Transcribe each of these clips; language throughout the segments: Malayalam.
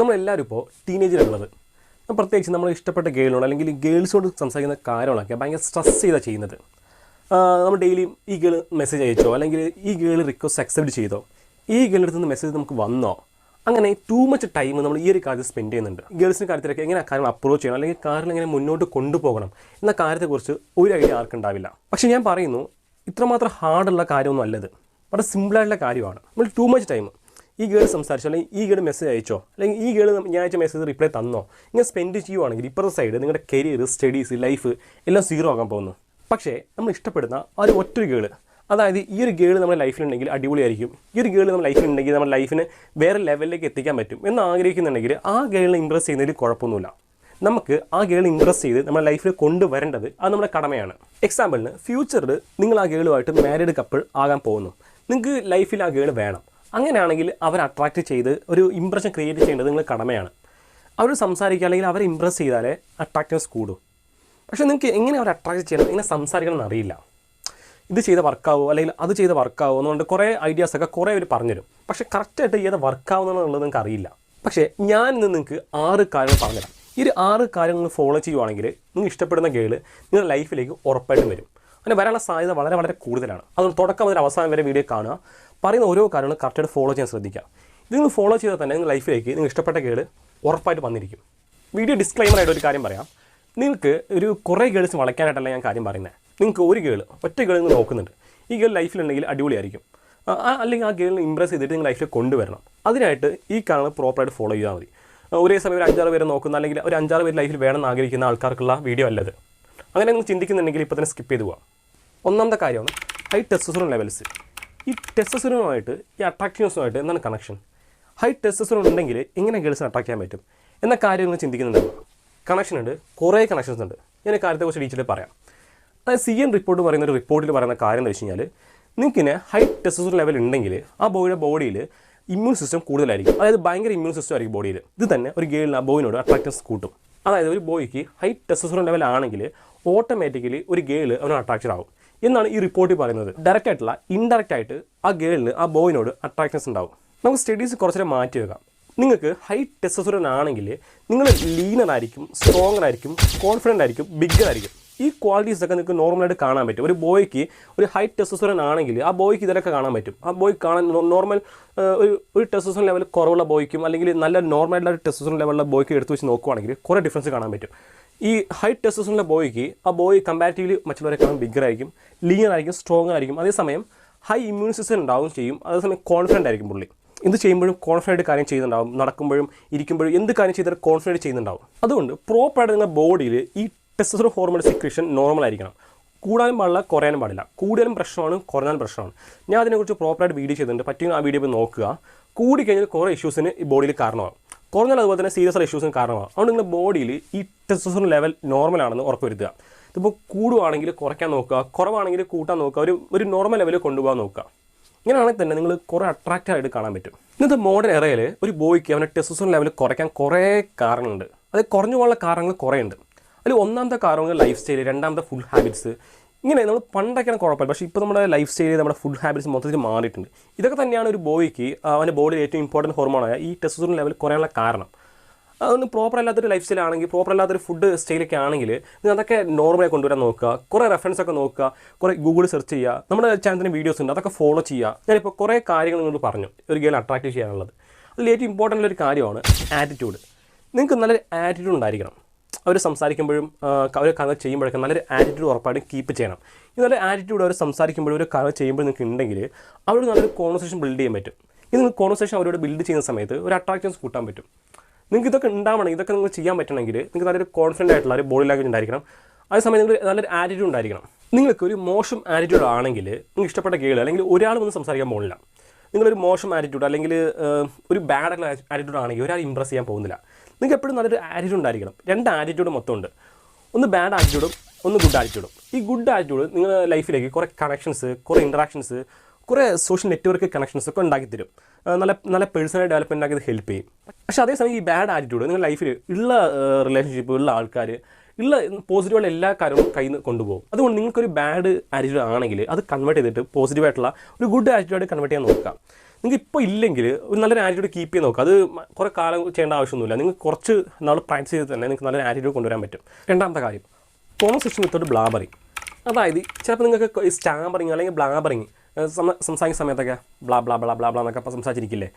നമ്മളെല്ലാവരും ഇപ്പോൾ ടീനേജിലുള്ളത് പ്രത്യേകിച്ച് നമ്മൾ ഇഷ്ടപ്പെട്ട ഗേളിനോട് അല്ലെങ്കിൽ ഗേൾസോട് സംസാരിക്കുന്ന കാര്യങ്ങളൊക്കെ ഭയങ്കര സ്ട്രെസ് ചെയ്താണ് ചെയ്യുന്നത്. നമ്മൾ ഡെയിലിയും ഈ ഗേൾ മെസ്സേജ് അയച്ചോ അല്ലെങ്കിൽ ഈ ഗേൾ റിക്വസ്റ്റ് അക്സെപ്റ്റ് ചെയ്തോ, ഈ ഗേളിൻ്റെ അടുത്ത് നിന്ന് മെസ്സേജ് നമുക്ക് വന്നോ, അങ്ങനെ ടൂ മച്ച് ടൈം നമ്മൾ ഈ ഒരു കാര്യത്തിൽ സ്പെൻഡ് ചെയ്യുന്നുണ്ട്. ഗേൾസിൻ്റെ കാര്യത്തിലൊക്കെ എങ്ങനെ കാര്യങ്ങൾ അപ്രോച്ച് ചെയ്യണം അല്ലെങ്കിൽ കാര്യങ്ങൾ എങ്ങനെ മുന്നോട്ട് കൊണ്ടുപോകണം എന്ന കാര്യത്തെക്കുറിച്ച് ഒരു ഐഡിയ ആർക്കുണ്ടാവില്ല. പക്ഷേ ഞാൻ പറയുന്നു, ഇത്രമാത്രം ഹാർഡുള്ള കാര്യമൊന്നും അല്ലത്, വളരെ സിമ്പിളായിട്ടുള്ള കാര്യമാണ്. നമ്മൾ ടൂ മച്ച് ടൈം ഈ ഗേൾ സംസാരിച്ചോ അല്ലെങ്കിൽ ഈ ഗേൾ മെസ്സേജ് അയച്ചോ അല്ലെങ്കിൽ ഈ ഗേൾ ഞാൻ അയച്ച മെസ്സേജ് റിപ്ലൈ തന്നോ ഇങ്ങനെ സ്പെൻഡ് ചെയ്യുവാണെങ്കിൽ ഇപ്പുറത്തെ സൈഡ് നിങ്ങളുടെ കരിയർ, സ്റ്റഡീസ്, ലൈഫ് എല്ലാം സീറോ ആകാൻ പോകുന്നു. പക്ഷേ നമ്മൾ ഇഷ്ടപ്പെടുന്ന ആ ഒരു ഒറ്റൊരു ഗേൾ, അതായത് ഈ ഒരു ഗേൾ നമ്മുടെ ലൈഫിലുണ്ടെങ്കിൽ അടിപൊളിയായിരിക്കും, ഈ ഒരു ഗേൾ നമ്മുടെ ലൈഫിലുണ്ടെങ്കിൽ നമ്മുടെ ലൈഫിനെ വേറെ ലെവലിലേക്ക് എത്തിക്കാൻ പറ്റും എന്ന് ആഗ്രഹിക്കുന്നുണ്ടെങ്കിൽ ആ ഗേളിനെ ഇമ്പ്രസ് ചെയ്യുന്നതിൽ കുഴപ്പമൊന്നുമില്ല. നമുക്ക് ആ ഗേൾ ഇമ്പ്രസ് ചെയ്ത് നമ്മുടെ ലൈഫിൽ കൊണ്ടുവരേണ്ടത് അത് നമ്മുടെ കടമയാണ്. എക്സാമ്പിളിന് ഫ്യൂച്ചറിൽ നിങ്ങൾ ആ ഗേളുമായിട്ട് മാരീഡ് കപ്പിൾ ആകാൻ പോകുന്നു. നിങ്ങൾക്ക് ലൈഫിൽ ആ ഗേൾ വേണം. അങ്ങനെയാണെങ്കിൽ അവരെ അട്രാക്റ്റ് ചെയ്ത് ഒരു ഇമ്പ്രഷൻ ക്രിയേറ്റ് ചെയ്യേണ്ടത് നിങ്ങൾ കടമയാണ്. അവർ സംസാരിക്കുക അല്ലെങ്കിൽ അവരെ ഇമ്പ്രസ് ചെയ്താലേ അട്രാക്റ്റീവ്നെസ് കൂടും. പക്ഷേ നിങ്ങൾക്ക് എങ്ങനെ അവരെ അട്രാക്റ്റ് ചെയ്യണം, എങ്ങനെ സംസാരിക്കണം എന്നറിയില്ല. ഇത് ചെയ്ത് വർക്കാവോ അല്ലെങ്കിൽ അത് ചെയ്ത് വർക്കാവോ എന്നുകൊണ്ട് കുറേ ഐഡിയാസൊക്കെ കുറേ അവർ പറഞ്ഞുതരും. പക്ഷേ കറക്റ്റായിട്ട് ചെയ്ത് വർക്കാവുന്നുള്ളത് നിങ്ങൾക്ക് അറിയില്ല. പക്ഷേ ഞാൻ ഇന്ന് നിങ്ങൾക്ക് 6 കാര്യങ്ങൾ പറഞ്ഞുതരാം. ഈ ഒരു 6 കാര്യങ്ങൾ ഫോളോ ചെയ്യുവാണെങ്കിൽ നിങ്ങൾ ഇഷ്ടപ്പെടുന്ന ഗേൾ നിങ്ങളുടെ ലൈഫിലേക്ക് ഉറപ്പായിട്ടും വരും. അങ്ങനെ വരാനുള്ള സാധ്യത വളരെ വളരെ കൂടുതലാണ്. അതുകൊണ്ട് തുടക്കം മുതൽ അവസാനം വരെ വീഡിയോ കാണുക, പറയുന്ന ഓരോ കാര്യങ്ങളും കറക്റ്റായിട്ട് ഫോളോ ചെയ്യാൻ ശ്രദ്ധിക്കുക. ഇത് നിങ്ങൾ ഫോളോ ചെയ്താൽ തന്നെ നിങ്ങൾ ലൈഫിലേക്ക് നിങ്ങൾ ഇഷ്ടപ്പെട്ട ഗേൾ ഉറപ്പായിട്ട് വന്നിരിക്കും. വീഡിയോ ഡിസ്ക്ലൈമറായിട്ട് ഒരു കാര്യം പറയാം. നിങ്ങൾക്ക് ഒരു കുറേ ഗേൾസ് വളയ്ക്കാനായിട്ടല്ല ഞാൻ കാര്യം പറയുന്നത്. നിങ്ങൾക്ക് ഒരു ഗേൾ, ഒറ്റ ഗേൾ നിങ്ങൾ നോക്കുന്നുണ്ട്, ഈ ഗേൾ ലൈഫിലുണ്ടെങ്കിൽ അടിപൊളിയായിരിക്കും, അല്ലെങ്കിൽ ആ ഗേളിനെ ഇമ്പ്രസ് ചെയ്തിട്ട് നിങ്ങൾ ലൈഫിൽ കൊണ്ടുവരണം. അതിനായിട്ട് ഈ കാര്യങ്ങൾ പ്രോപ്പറായിട്ട് ഫോളോ ചെയ്താൽ മതി. ഒരേ സമയം ഒരു 5-6 പേരെ നോക്കുന്ന അല്ലെങ്കിൽ ഒരു 5-6 പേര് ലൈഫിൽ വേണമെന്ന് ആഗ്രഹിക്കുന്ന ആൾക്കാർക്കുള്ള വീഡിയോ അല്ലത്. അങ്ങനെ നിങ്ങൾ ചിന്തിക്കുന്നുണ്ടെങ്കിൽ ഇപ്പോൾ തന്നെ സ്കിപ്പ് ചെയ്ത് പോകാം. ഒന്നാമത്തെ കാര്യമാണ് ഹൈ ടെസ്റ്റോസ്റ്ററോൺ ലെവൽസ്. ഈ ടെസ്റ്റോസ്റ്ററോണുമായിട്ട് ഈ അട്രാക്റ്റീവ്നെസ്സുമായിട്ട് എന്താണ് കണക്ഷൻ? ഹൈ ടെസ്റ്റോസ്റ്ററോൺ ഉണ്ടെങ്കിൽ എങ്ങനെ ഗേൾസിനെ അട്രാക്ട് ചെയ്യാൻ പറ്റും എന്ന കാര്യം നിങ്ങൾ ചിന്തിക്കുന്നുണ്ടാവും. കണക്ഷൻ ഉണ്ട്, കുറേ കണക്ഷൻസ് ഉണ്ട്. ഞാൻ ഈ കാര്യത്തെക്കുറിച്ച് ഡീറ്റെയിൽ പറയാം. അതായത് CN റിപ്പോർട്ട് പറയുന്ന ഒരു റിപ്പോർട്ടിൽ പറയുന്ന കാര്യം എന്ന് വെച്ച് കഴിഞ്ഞാൽ, നിങ്ങൾക്കിനെ ഹൈ ടെസ്റ്റോസ്റ്ററോൺ ലെവൽ ഉണ്ടെങ്കിൽ ആ ബോഡിയിൽ ഇമ്മ്യൂൺ സിസ്റ്റം കൂടുതലായിരിക്കും. അതായത് ഭയങ്കര ഇമ്മ്യൂൺ സിസ്റ്റം ആയിരിക്കും ബോഡിയിൽ. ഇത് തന്നെ ഒരു ഗേളിന് ആ ബോയിനോട് അട്രാക്റ്റൻസ് കൂട്ടും. അതായത് ഒരു ബോയ്ക്ക് ഹൈ ടെസ്റ്റോസ്റ്ററോൺ ലെവൽ ആണെങ്കിൽ ഓട്ടോമാറ്റിക്കലി ഒരു ഗേൾ അവന് അട്രാക്ഷൻ ആവും എന്നാണ് ഈ റിപ്പോർട്ടിൽ പറയുന്നത്. ഡയറക്റ്റ് ആയിട്ടുള്ള ഇൻഡയറക്റ്റ് ആയിട്ട് ആ ഗേളിന് ആ ബോയിനോട് അട്രാക്ഷൻസ് ഉണ്ടാവും. നമുക്ക് സ്റ്റഡീസ് കുറച്ചേരം മാറ്റി വെക്കാം. നിങ്ങൾക്ക് ഹൈ ടെസ്റ്റോസ്റ്ററോൺ ആണെങ്കിൽ നിങ്ങൾ ലീനർ ആയിരിക്കും, സ്ട്രോങ്ങർ ആയിരിക്കും, കോൺഫിഡൻ്റ് ആയിരിക്കും, ബിഗ്ഗർ ആയിരിക്കും. ഈ ക്വാളിറ്റീസൊക്കെ നിങ്ങൾക്ക് നോർമലായിട്ട് കാണാൻ പറ്റും. ഒരു ബോയ്ക്ക് ഒരു ഹൈ ടെസ്റ്റോസ്റ്ററോൺ ആണെങ്കിൽ ആ ബോയ്ക്ക് ഇതിലൊക്കെ കാണാൻ പറ്റും. ആ ബോയ് കാണാൻ നോർമൽ ഒരു ടെസ്റ്റോസ്റ്ററോൺ ലെവൽ കുറവുള്ള ബോയ്ക്കും അല്ലെങ്കിൽ നല്ല നോർമലായിട്ടുള്ള ഒരു ടെസ്റ്റോസ്റ്ററോൺ ലെവലുള്ള ബോയ്ക്ക് എടുത്ത് വെച്ച് നോക്കുവാണെങ്കിൽ കുറേ ഡിഫറൻസ് കാണാൻ പറ്റും. ഈ ഹൈ ടെസ്റ്റോസ്റ്ററോണിലെ ബോയ്ക്ക് ആ ബോയ് കമ്പാരിറ്റീവ്ലി മറ്റുള്ളവരെ കാണാൻ ബിഗ്ഗർ ആയിരിക്കും, ലീനർ ആയിരിക്കും, സ്ട്രോങ്ങർ ആയിരിക്കും. അതേസമയം ഹൈ ഇമ്മ്യൂൺ സിസ്റ്റം ഉണ്ടാവും ചെയ്യും. അതേസമയം കോൺഫിഡൻ്റ് ആയിരിക്കും പുള്ളി. എന്ത് ചെയ്യുമ്പോഴും കോൺഫിഡൻറ്റ് കാര്യം ചെയ്യുന്നുണ്ടാവും. നടക്കുമ്പോഴും ഇരിക്കുമ്പോഴും എന്ത് കാര്യം ചെയ്താലും കോൺഫിഡൻറ്റ് ചെയ്യുന്നുണ്ടാവും. അതുകൊണ്ട് പ്രോപ്പറായിട്ട് നിങ്ങളുടെ ബോഡിയിൽ ഈ ടെസ്റ്റോസ്റ്ററോൺ ഹോർമോൺ സിക്രീഷൻ നോർമൽ ആയിരിക്കണം. കൂടാനും പാടില്ല, കുറയാനും പാടില്ല. കൂടിയാലും പ്രശ്നമാണ്, കുറഞ്ഞാലും പ്രശ്നമാണ്. ഞാൻ അതിനെക്കുറിച്ച് പ്രോപ്പറായിട്ട് വീഡിയോ ചെയ്തിട്ടുണ്ട്. പറ്റുമെങ്കിൽ ആ വീഡിയോ പോയി നോക്കുക. കൂടിക്കഴിഞ്ഞാൽ കുറേ ഇഷ്യൂസിന് ഈ ബോഡിയിൽ കാരണമാകും, കുറഞ്ഞാൽ അതുപോലെ തന്നെ സീരിയസ് ആയ ഇഷ്യൂസിന് കാരണമാകും. അതുകൊണ്ട് നിങ്ങളുടെ ബോഡിയിൽ ഈ ടെസ്റ്റോസ്റ്ററോൺ ലെവൽ നോർമലാണെന്ന് ഉറപ്പുവരുത്തുക. ഇതിപ്പോൾ കൂടുവാണെങ്കിൽ കുറയ്ക്കാൻ നോക്കുക, കുറവാണെങ്കിൽ കൂട്ടാൻ നോക്കുക, ഒരു നോർമൽ ലെവലിൽ കൊണ്ടുപോകാൻ നോക്കുക. ഇങ്ങനെയാണെങ്കിൽ തന്നെ നിങ്ങൾ കുറേ അട്രാക്റ്റീവായിട്ട് കാണാൻ പറ്റും. ഇന്നത്തെ മോഡേൺ എറയിൽ ഒരു ബോയ്ക്ക് അവൻ്റെ ടെസ്റ്റോസ്റ്ററോൺ ലെവൽ കുറയ്ക്കാൻ കുറേ കാരണങ്ങളുണ്ട്. അത് കുറഞ്ഞു പോകാനുള്ള കാരണങ്ങൾ കുറേ ഉണ്ട്. അതിൽ ഒന്നാമത്തെ കാരണങ്ങൾ ലൈഫ് സ്റ്റൈൽ, രണ്ടാമത്തെ ഫുഡ് ഹാബിറ്റ്സ്. ഇങ്ങനെ നമ്മൾ പണ്ടൊക്കെയാണ് കുഴപ്പമില്ല, പക്ഷേ ഇപ്പോൾ നമ്മുടെ ലൈഫ് സ്റ്റൈൽ, നമ്മുടെ ഫുഡ് ഹാബിറ്റ്സ് മൊത്തത്തിൽ മാറിയിട്ടുണ്ട്. ഇതൊക്കെ തന്നെയാണ് ഒരു ബോയ്ക്ക് അവൻ്റെ ബോഡിയിൽ ഏറ്റവും ഇമ്പോർട്ടൻറ്റ് ഹോർമോണായ ഈ ടെസ്റ്റോസ്റ്ററോൺ ലെവൽ കുറയാനുള്ള കാരണം. അതൊന്ന് പ്രോപ്പർ അല്ലാത്തൊരു ലൈഫ് സ്റ്റൈലാണെങ്കിൽ, പ്രോപ്പർ അല്ലാത്തൊരു ഫുഡ് സ്റ്റൈലൊക്കെ ആണെങ്കിൽ നിങ്ങൾ അതൊക്കെ നോർമലായി കൊണ്ടുവരാൻ നോക്കുക. കുറേ റെഫറൻസൊക്കെ നോക്കുക, കുറേ ഗൂഗിൾ സെർച്ച് ചെയ്യുക. നമ്മുടെ ചാനലിന് വീഡിയോസ് ഉണ്ട്, അതൊക്കെ ഫോളോ ചെയ്യുക. ഞാനിപ്പോൾ കുറേ കാര്യങ്ങൾ നിങ്ങൾ പറഞ്ഞു ഒരു ഗേൾ അട്രാക്റ്റ് ചെയ്യാനുള്ളത്. അതിൽ ഏറ്റവും ഇമ്പോർട്ടൻ്റ് ഒരു കാര്യമാണ് ആറ്റിറ്റ്യൂഡ്. നിങ്ങൾക്ക് നല്ലൊരു ആറ്റിറ്റ്യൂഡ് ഉണ്ടായിരിക്കണം. അവർ സംസാരിക്കുമ്പോഴും അവർ കഥ ചെയ്യുമ്പോഴൊക്കെ നല്ലൊരു ആറ്റിറ്റ്യൂഡ് ഉറപ്പായിട്ടും കീപ്പ് ചെയ്യണം. ഈ നല്ല ആറ്റിറ്റ്യൂഡ് അവർ സംസാരിക്കുമ്പോഴും ഒരു കഥ ചെയ്യുമ്പോൾ നിങ്ങൾക്ക് ഉണ്ടെങ്കിൽ അവരോട് നല്ലൊരു കോൺവെർസേഷൻ ബിൽഡ് ചെയ്യാൻ പറ്റും. ഇത് നിങ്ങൾ കോൺവെർസേഷൻ അവരോട് ബിൽഡ് ചെയ്യുന്ന സമയത്ത് ഒരു അട്രാക്ഷൻസ് കൂട്ടാൻ പറ്റും. നിങ്ങൾക്ക് ഇതൊക്കെ ഉണ്ടാവണം, ഇതൊക്കെ നിങ്ങൾ ചെയ്യാൻ പറ്റണമെങ്കിൽ നിങ്ങൾക്ക് നല്ലൊരു കോൺഫിഡൻ്റ് ആയിട്ടുള്ള ഒരു ബോഡി ലാംഗ്വേജ് ഉണ്ടായിരിക്കണം. അതേസമയം നിങ്ങൾക്ക് നല്ലൊരു ആറ്റിറ്റ്യൂഡ് ഉണ്ടായിരിക്കണം. നിങ്ങൾക്ക് ഒരു മോശം ആറ്റിറ്റ്യൂഡ് ആണെങ്കിൽ നിങ്ങൾക്ക് ഇഷ്ടപ്പെട്ട ഗേൾ അല്ലെങ്കിൽ ഒരാൾ വന്ന് സംസാരിക്കാൻ പോകുന്നില്ല. നിങ്ങളൊരു മോശം ആറ്റിറ്റ്യൂഡ് അല്ലെങ്കിൽ ഒരു ബാഡ് ആയിട്ടുള്ള ആറ്റിറ്റ്യൂഡ് ആണെങ്കിൽ ഒരാൾ ഇമ്പ്രസ് ചെയ്യാൻ പോകുന്നില്ല. നിങ്ങൾക്ക് എപ്പോഴും നല്ലൊരു ആറ്റിറ്റ്യൂഡ് ഉണ്ടായിരിക്കണം. 2 ആറ്റിറ്റ്യൂഡ് മൊത്തമുണ്ട്. ഒന്ന് ബാഡ് ആറ്റിറ്റ്യൂഡും ഒന്ന് ഗുഡ് ആറ്റിറ്റ്യൂഡും. ഈ ഗുഡ് ആറ്റിറ്റ്യൂഡ് നിങ്ങളുടെ ലൈഫിലേക്ക് കുറേ കണക്ഷൻസ്, കുറേ ഇൻട്രാക്ഷൻസ്, കുറേ സോഷ്യൽ നെറ്റ്വർക്ക് കണക്ഷൻസ് ഒക്കെ ഉണ്ടാക്കി തരും. നല്ല പേഴ്സണൽ ഡെവലപ്മെൻറ്റ് ആക്കി ഹെൽപ്പ് ചെയ്യും. പക്ഷേ അതേസമയം ഈ ബാഡ് ആറ്റിറ്റ്യൂഡ് നിങ്ങളുടെ ലൈഫിൽ ഉള്ള റിലേഷൻഷിപ്പ്, ഉള്ള ആൾക്കാർ, ഉള്ള പോസിറ്റീവായിട്ടുള്ള എല്ലാ കാര്യവും കയ്യിൽ നിന്ന് കൊണ്ടുപോകും. അതുകൊണ്ട് നിങ്ങൾക്കൊരു ബാഡ് ആറ്റിറ്റ്യൂഡ് ആണെങ്കിൽ അത് കൺവേർട്ട് ചെയ്തിട്ട് പോസിറ്റീവായിട്ടുള്ള ഒരു ഗുഡ് ആറ്റിറ്റ്യൂഡ് കൺവേർട്ട് ചെയ്യാൻ നോക്കുക. നിങ്ങൾക്ക് ഇപ്പോൾ ഇല്ലെങ്കിൽ ഒരു നല്ലൊരു ആറ്റിറ്റ്യൂഡ് കീപ്പ് ചെയ്ത് നോക്കുക. അത് കുറേ കാലം ചെയ്യേണ്ട ആവശ്യമൊന്നുമില്ല. നിങ്ങൾക്ക് കുറച്ച് നാൾ പ്രാക്ടീസ് ചെയ്ത് തന്നെ നിങ്ങൾക്ക് നല്ലൊരു ആറ്റിറ്റ്യൂഡ് കൊണ്ടുവരാൻ പറ്റും. രണ്ടാമത്തെ കാര്യം, കോൺവെർസേഷൻ വിത്തൗട്ട് ബ്ലാബറിങ്. അതായത് ചിലപ്പോൾ നിങ്ങൾക്ക് സ്റ്റാമറിങ് അല്ലെങ്കിൽ ബ്ലാബറിങ് സംസാരിക്കുന്ന സമയത്തൊക്കെ blah blah blah blah blah എന്നൊക്കെ സംസാരിച്ചിരിക്കില്ലേ,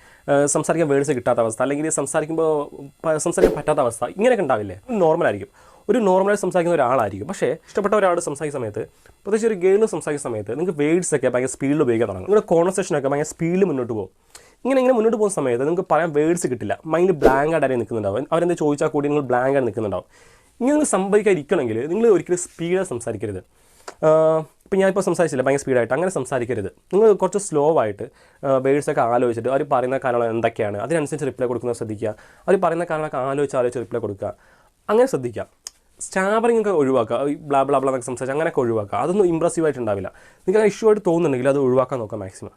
സംസാരിക്കാൻ വേർഡ്സ് കിട്ടാത്ത അവസ്ഥ, അല്ലെങ്കിൽ സംസാരിക്കാൻ പറ്റാത്ത അവസ്ഥ, ഇങ്ങനെയൊക്കെ ഉണ്ടാവില്ലേ? നോർമലായിരിക്കും, ഒരു നോർമലായി സംസാരിക്കുന്ന ഒരാളായിരിക്കും. പക്ഷേ ഇഷ്ടപ്പെട്ട ഒരാൾ സംസാരിക്കുന്ന സമയത്ത്, പ്രത്യേകിച്ച് ഒരു ഗേളിന് സംസാരിക്കുന്ന സമയത്ത് നിങ്ങൾക്ക് വേർഡ്സൊക്കെ ഭയങ്കര സ്പീഡിൽ ഉപയോഗിക്കാൻ തുടങ്ങും. നിങ്ങളുടെ കോൺവെർസേഷനൊക്കെ ഭയങ്കര സ്പീഡിൽ മുന്നോട്ട് പോകും. ഇങ്ങനെ മുന്നോട്ട് പോകുന്ന സമയത്ത് നിങ്ങൾക്ക് പറയാൻ വേർഡ്സ് കിട്ടില്ല, മൈൻഡ് ബ്ലാങ്ക് ആയിട്ട് നിൽക്കുന്നുണ്ടാവും. അവരെന്താ ചോദിച്ചാൽ കൂടി നിങ്ങൾ ബ്ലാങ്ക് ആയിട്ട് നിൽക്കുന്നുണ്ടാവും. ഇങ്ങനെ നിങ്ങൾ സംഭവിക്കാതിരിക്കണമെങ്കിൽ നിങ്ങൾ ഒരിക്കലും സ്പീഡിൽ സംസാരിക്കരുത്. ഇപ്പോൾ ഞാനിപ്പോൾ സംസാരിച്ചില്ല ഭയങ്കര സ്പീഡായിട്ട്, അങ്ങനെ സംസാരിക്കരുത്. നിങ്ങൾ കുറച്ച് സ്ലോ ആയിട്ട് വേർഡ്സൊക്കെ ആലോചിച്ചിട്ട് അവർ പറയുന്ന കാര്യങ്ങൾ എന്തൊക്കെയാണ് അതിനനുസരിച്ച് റിപ്ലൈ കൊടുക്കുന്നത് ശ്രദ്ധിക്കുക. അവർ പറയുന്ന കാര്യങ്ങളൊക്കെ ആലോചിച്ച് റിപ്ലൈ കൊടുക്കുക, അങ്ങനെ ശ്രദ്ധിക്കുക. സ്റ്റാമറിങ് ഒക്കെ ഒഴിവാക്കുക, ബ്ലാ ബ്ലാ ബ്ലാ എന്നൊക്കെ സംസാരിച്ച് അങ്ങനെയൊക്കെ ഒഴിവാക്കുക. അതൊന്നും ഇമ്പ്രസീവായിട്ട് ഉണ്ടാവില്ല. നിങ്ങൾക്ക് അങ്ങനെ ഇഷ്യൂ ആയിട്ട് തോന്നുന്നുണ്ടെങ്കിൽ അത് ഒഴിവാക്കാൻ നോക്കുക മാക്സിമം.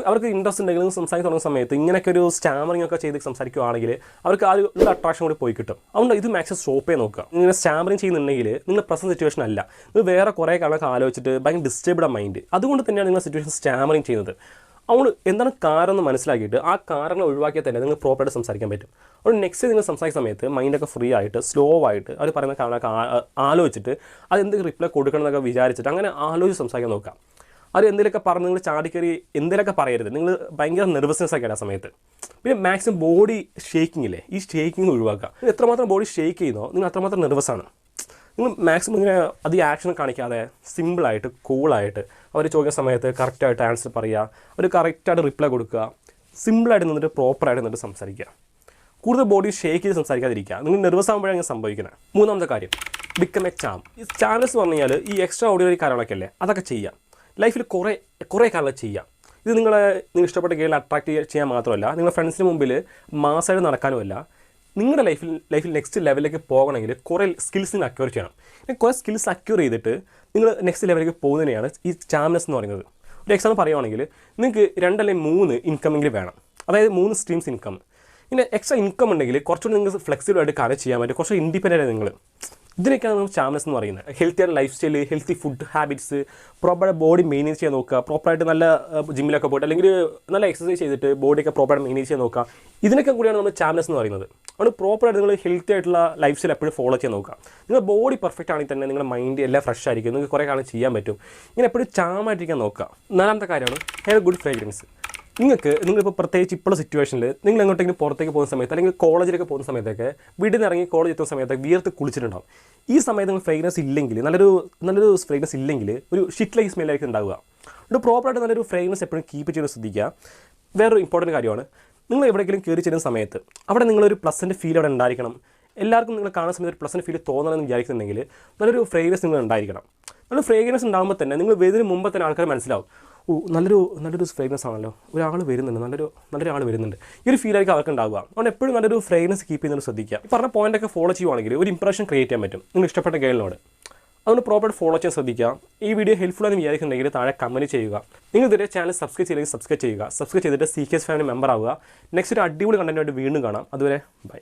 അവർക്ക് ഇൻട്രസ്റ്റ് ഉണ്ടെങ്കിൽ നിങ്ങൾ സംസാരിക്കാൻ തുടങ്ങുന്ന സമയത്ത് ഇങ്ങനെയൊക്കെ ഒരു സ്റ്റാമറിങ് ഒക്കെ ചെയ്ത് സംസാരിക്കുകയാണെങ്കിൽ അവർക്ക് ആ ഒരു അട്രാക്ഷൻ കൂടി പോയി കിട്ടും. അതുകൊണ്ട് ഇത് മാക്സിമം സ്റ്റോപ്പ് ചെയ്ത് നോക്കുക. ഇങ്ങനെ സ്റ്റാമറിങ് ചെയ്യുന്നുണ്ടെങ്കിൽ നിങ്ങൾ പ്രസന്റ് സിറ്റുവേഷൻ അല്ല, നിങ്ങൾ വേറെ കുറേ കാര്യങ്ങളൊക്കെ ആലോചിച്ചിട്ട് ഭയങ്കര ഡിസ്റ്റർബ്ഡ് മൈൻഡ്. അതുകൊണ്ട് തന്നെയാണ് നിങ്ങൾ സിറ്റുവേഷൻ സ്റ്റാമറിങ് ചെയ്യുന്നത്. അതുകൊണ്ട് എന്താണ് കാരണം എന്ന് മനസ്സിലാക്കിയിട്ട് ആ കാരണങ്ങൾ ഒഴിവാക്കിയാൽ തന്നെ നിങ്ങൾ പ്രോപ്പറായിട്ട് സംസാരിക്കാൻ പറ്റും. അതുകൊണ്ട് നെക്സ്റ്റ് നിങ്ങൾ സംസാരിക്കുന്ന സമയത്ത് മൈൻഡൊക്കെ ഫ്രീ ആയിട്ട് സ്ലോ ആയിട്ട് അവർ പറയുന്ന കാരണമൊക്കെ ആലോചിച്ചിട്ട് അതെന്തെങ്കിലും റിപ്ലൈ കൊടുക്കണം എന്നൊക്കെ വിചാരിച്ചിട്ട് അങ്ങനെ ആലോചിച്ച് സംസാരിക്കാൻ നോക്കാം. അത് എന്തെങ്കിലുമൊക്കെ പറഞ്ഞ് നിങ്ങൾ ചാടിക്കറി എന്തെങ്കിലുമൊക്കെ പറയരുത്. നിങ്ങൾ ഭയങ്കര നെർവസ്നെസ് ഒക്കെ ആ സമയത്ത്. പിന്നെ മാക്സിമം ബോഡി ഷേക്കിംഗ് ഇല്ലേ, ഈ ഷേക്കിംഗ് ഒഴിവാക്കുക. നിങ്ങൾ എത്രമാത്രം ബോഡി ഷേക്ക് ചെയ്യുന്നോ നിങ്ങൾ അത്രമാത്രം നെർവസാണ്. നിങ്ങൾ മാക്സിമം ഇങ്ങനെ അധികം ആക്ഷൻ കാണിക്കാതെ സിമ്പിളായിട്ട് കൂളായിട്ട് അവർ ചോദിക്കുന്ന സമയത്ത് കറക്റ്റായിട്ട് ആൻസർ പറയുക, അവർ കറക്റ്റായിട്ട് റിപ്ലൈ കൊടുക്കുക, സിമ്പിളായിട്ട് നിന്നിട്ട് പ്രോപ്പറായിട്ട് നിന്നിട്ട് സംസാരിക്കുക. കൂടുതൽ ബോഡി ഷേക്ക് ചെയ്ത് സംസാരിക്കാതിരിക്കുക. നിങ്ങൾ നെർവസ് ആകുമ്പോഴാണ് ഇങ്ങനെ സംഭവിക്കുന്നത്. മൂന്നാമത്തെ കാര്യം, ബിക്കം എ ചാം. ഈ ചാനൽസ് പറഞ്ഞു കഴിഞ്ഞാൽ ഈ എക്സ്ട്രാ ഓർഡിനറി കാര്യങ്ങളൊക്കെ അല്ലേ, അതൊക്കെ ചെയ്യാം. ലൈഫിൽ കുറേ കാര്യങ്ങൾ ചെയ്യാം. ഇത് നിങ്ങൾ ഇഷ്ടപ്പെട്ട ഗെയിം അട്രാക്ട് ചെയ്യാൻ മാത്രമല്ല, നിങ്ങളുടെ ഫ്രണ്ട്സിന് മുമ്പിൽ മാസമായിട്ട് നടക്കാനുമല്ല. നിങ്ങളുടെ ലൈഫിൽ നെക്സ്റ്റ് ലെവലിലേക്ക് പോകണമെങ്കിൽ കുറേ സ്കിൽസ് നിങ്ങൾ അക്വയർ ചെയ്യണം. കുറേ സ്കിൽസ് അക്വയർ ചെയ്തിട്ട് നിങ്ങൾ നെക്സ്റ്റ് ലെവലിലേക്ക് പോകുന്നതിനെയാണ് ഈ ചാംനെസ് എന്ന് പറയുന്നത്. ഒരു എക്സാമ്പിൾ പറയുവാണെങ്കിൽ നിങ്ങൾക്ക് 2 അല്ലെങ്കിൽ 3 ഇൻകമെങ്കിലും വേണം, അതായത് 3 സ്ട്രീംസ് ഇൻകം. പിന്നെ എക്സ്ട്രാ ഇൻകം ഉണ്ടെങ്കിൽ കുറച്ചുകൂടി നിങ്ങൾക്ക് ഫ്ലെക്സിബിളായിട്ട് കാര്യം ചെയ്യാൻ പറ്റും, കുറച്ച് ഇൻഡിപെൻഡൻ്റ് ആയി നിങ്ങൾ. ഇതിനൊക്കെയാണ് നമ്മൾ ചാംനെസ് എന്ന് പറയുന്നത്. ഹെൽത്തി ആയിട്ട് life style, healthy food habits, പ്രോപ്പറായിട്ട് ബോഡി മെയിൻറ്റെയിൻ ചെയ്യാൻ നോക്കുക, പ്രോപ്പറായിട്ട് നല്ല ജിമ്മിലൊക്കെ പോയിട്ട് അല്ലെങ്കിൽ നല്ല എക്സസൈസ് ചെയ്തിട്ട് ബോഡിയൊക്കെ പ്രോപ്പറായിട്ട് മെയിൻറ്റെയിൻ ചെയ്യാൻ നോക്കുക. ഇതിനൊക്കെ കൂടിയാണ് നമ്മൾ ചാംനെസ് എന്ന് പറയുന്നത്. അതുകൊണ്ട് പ്രോപ്പറായിട്ട് നിങ്ങൾ ഹെൽത്തി ആയിട്ടുള്ള ലൈഫ് സ്റ്റൈൽ എപ്പോഴും ഫോളോ ചെയ്യാൻ നോക്കുക. നിങ്ങൾ ബോഡി പെർഫെക്റ്റ് ആണെങ്കിൽ തന്നെ നിങ്ങളുടെ മൈൻഡ് എല്ലാം ഫ്രഷ് ആയിരിക്കും, നിങ്ങൾക്ക് കുറേ കാലം ചെയ്യാൻ പറ്റും. ഇങ്ങനെ എപ്പോഴും ചാമായിട്ടിരിക്കാൻ നോക്കുക. 4ാമത്തെ കാര്യമാണ് ഹാവ് എ ഗുഡ് ഫ്രേഗ്രൻസ്. നിങ്ങളിപ്പോൾ പ്രത്യേകിച്ച് ഇപ്പോഴുള്ള സിറ്റുവേഷനിൽ നിങ്ങൾ എങ്ങോട്ടെങ്കിലും പുറത്തേക്ക് പോകുന്ന സമയത്ത് അല്ലെങ്കിൽ കോളേജിലൊക്കെ പോകുന്ന സമയത്തൊക്കെ വീട്ടിൽ നിന്ന് ഇറങ്ങി കോളേജ് എത്തുന്ന സമയത്തൊക്കെ വിയർത്ത് കുളിച്ചിട്ടുണ്ടാവും. ഈ സമയത്ത് നിങ്ങൾ ഫ്രേഗ്രൻസ് ഇല്ലെങ്കിൽ, നല്ലൊരു ഫ്രേഗ്രൻസ് ഇല്ലെങ്കിൽ ഒരു ഷിറ്റ് ലൈക്ക് സ്മെല്ലായിരിക്കും ഉണ്ടാവുക. അതുകൊണ്ട് പ്രോപ്പറായിട്ട് നല്ലൊരു ഫ്രേഗ്രൻസ് എപ്പോഴും കീപ്പ് ചെയ്ത് ശ്രദ്ധിക്കുക. വേറൊരു ഇമ്പോർട്ടൻറ്റ് കാര്യമാണ്, നിങ്ങൾ എവിടെയെങ്കിലും കയറി ചെല്ലുന്ന സമയത്ത് അവിടെ നിങ്ങളൊരു പ്ലസൻറ്റ് ഫീൽ അവിടെ ഉണ്ടായിരിക്കണം. എല്ലാവർക്കും നിങ്ങൾ കാണുന്ന സമയത്ത് ഒരു പ്ലസൻറ്റ് ഫീൽ തോന്നണമെന്ന് വിചാരിക്കുന്നുണ്ടെങ്കിൽ നല്ലൊരു ഫ്രേഗ്രൻസ് നിങ്ങൾ ഉണ്ടായിരിക്കണം. നല്ലൊരു ഫ്രേഗ്രൻസ് ഉണ്ടാകുമ്പോൾ തന്നെ നിങ്ങൾ വരുന്നതിന് മുമ്പ് തന്നെ ആൾക്കാർ മനസ്സിലാവും, നല്ലൊരു ഫ്രേഗ്രൻസ് ആണല്ലോ, ഒരാൾ വരുന്നുണ്ട്, നല്ലൊരാൾ വരുന്നുണ്ട്, ഈ ഒരു ഫീലായിരിക്കും അവർക്ക് ഉണ്ടാവുക. അതുകൊണ്ട് എപ്പോഴും നല്ലൊരു ഫ്രേഗ്രൻസ് കീപ്പ് ചെയ്യുന്നത് ശ്രദ്ധിക്കുക. ഈ പറഞ്ഞ പോയിൻ്റൊക്കെ ഫോളോ ചെയ്യുവാണെങ്കിൽ ഒരു ഇംപ്രഷൻ ക്രിയേറ്റ് ചെയ്യാൻ പറ്റും നിങ്ങൾ ഇഷ്ടപ്പെട്ട ഗേളിനോട്. അതുകൊണ്ട് പ്രോപ്പറായിട്ട് ഫോളോ ചെയ്യാൻ ശ്രദ്ധിക്കുക. ഈ വീഡിയോ ഹെൽപ്ഫുൾ ആണെന്ന് വിചാരിക്കുന്നുണ്ടെങ്കിൽ താഴെ കമൻറ്റ് ചെയ്യുക. നിങ്ങൾ ഇതുവരെ ചാനൽ സബ്സ്ക്രൈബ് ചെയ്തിട്ട് സബ്സ്ക്രൈബ് ചെയ്തിട്ട് CKS ഫാമിലി മെമ്പർ ആവുക. നെക്സ്റ്റ് ഒരു അടിപൊളി കണ്ടന്റുമായിട്ട് വീണ്ടും കാണാം. അതുവരെ ബൈ.